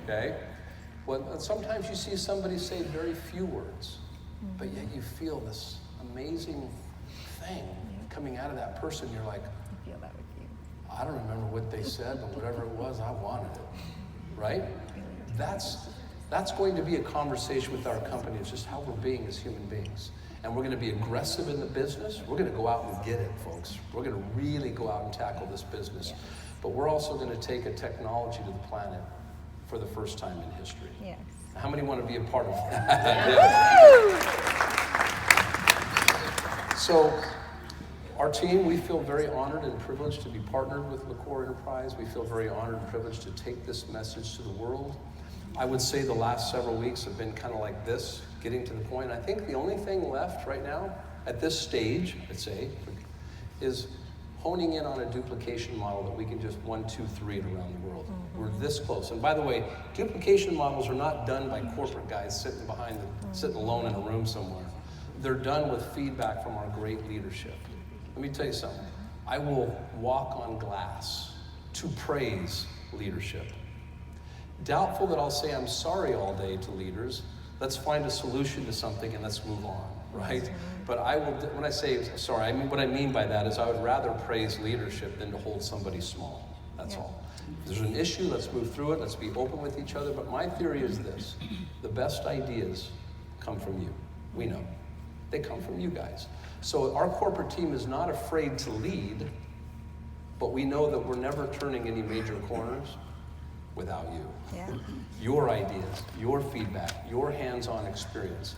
okay? Well, sometimes you see somebody say very few words, but yet you feel this amazing thing coming out of that person. You're like, I feel that with you. I don't remember what they said, but whatever it was, I wanted it, right? That's going to be a conversation with our company. It's just how we're being as human beings. And we're going to be aggressive in the business. We're going to go out and get it, folks. We're going to really go out and tackle this business. Yes. But we're also going to take a technology to the planet for the first time in history. Yes. How many want to be a part of that? So, our team, we feel very honored and privileged to be partnered with LaCour Enterprise. We feel very honored and privileged to take this message to the world. I would say the last several weeks have been kind of like this, getting to the point. I think the only thing left right now, at this stage, I'd say, is honing in on a duplication model that we can just 1, 2, 3 it around the world. We're this close. And by the way, duplication models are not done by corporate guys sitting alone in a room somewhere. They're done with feedback from our great leadership. Let me tell you something. I will walk on glass to praise leadership. Doubtful that I'll say I'm sorry all day to leaders. Let's find a solution to something and let's move on, right? But I will, when I say sorry, I mean what I mean by that is I would rather praise leadership than to hold somebody small. That's all. If there's an issue, let's move through it. Let's be open with each other. But my theory is this: the best ideas come from you. We know. They come from you guys. So our corporate team is not afraid to lead, but we know that we're never turning any major corners without you. Yeah. Your ideas, your feedback, your hands-on experience.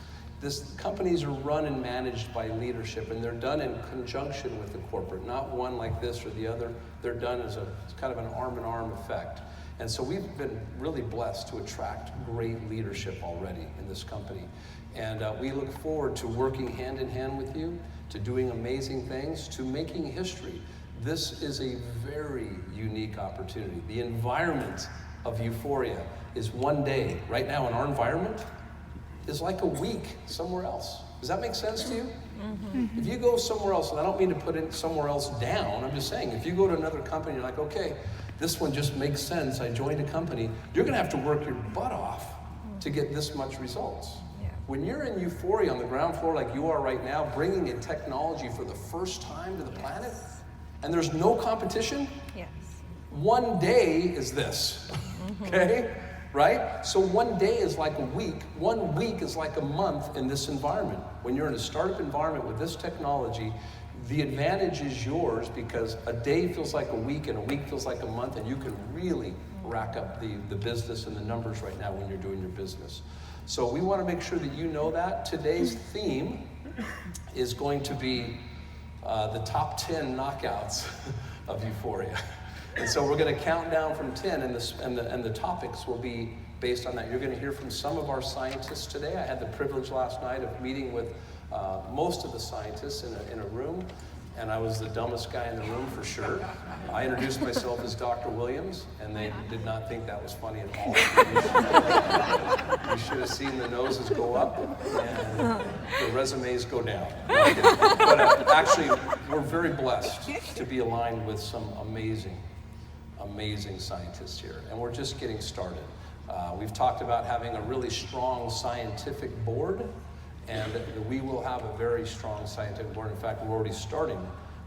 Companies are run and managed by leadership, and they're done in conjunction with the corporate, not one like this or the other. They're done as it's kind of an arm-in-arm effect. And so we've been really blessed to attract great leadership already in this company. And we look forward to working hand in hand with you, to doing amazing things, to making history. This is a very unique opportunity. The environment of Uforia is one day. Right now in our environment is like a week somewhere else. Does that make sense to you? Mm-hmm. If you go somewhere else, and I don't mean to put it somewhere else down, I'm just saying, if you go to another company, you're like, okay, this one just makes sense, I joined a company, you're gonna have to work your butt off to get this much results. Yeah. When you're in Uforia on the ground floor like you are right now, bringing in technology for the first time to the planet, and there's no competition, yes. One day is this, okay? Right? So one day is like a week. 1 week is like a month in this environment. When you're in a startup environment with this technology, the advantage is yours because a day feels like a week and a week feels like a month, and you can really rack up the business and the numbers right now when you're doing your business. So we want to make sure that you know that. Today's theme is going to be the top 10 knockouts of Uforia. And so we're going to count down from 10, and the topics will be based on that. You're going to hear from some of our scientists today. I had the privilege last night of meeting with most of the scientists in a room, and I was the dumbest guy in the room for sure. I introduced myself as Dr. Williams, and they did not think that was funny at all. You should have seen the noses go up and the resumes go down. But actually, we're very blessed to be aligned with some amazing scientists here, and we're just getting started. We've talked about having a really strong scientific board, and we will have a very strong scientific board. In fact, we're already starting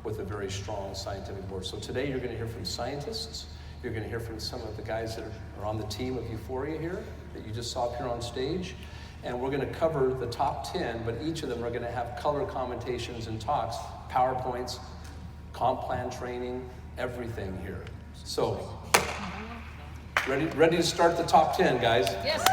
with a very strong scientific board. So today you're going to hear from scientists. You're going to hear from some of the guys that are on the team of Uforia here that you just saw up here on stage. And we're going to cover the top 10, but each of them are going to have color commentations and talks, PowerPoints, comp plan training, everything here. So, ready to start the top 10, guys? Yes.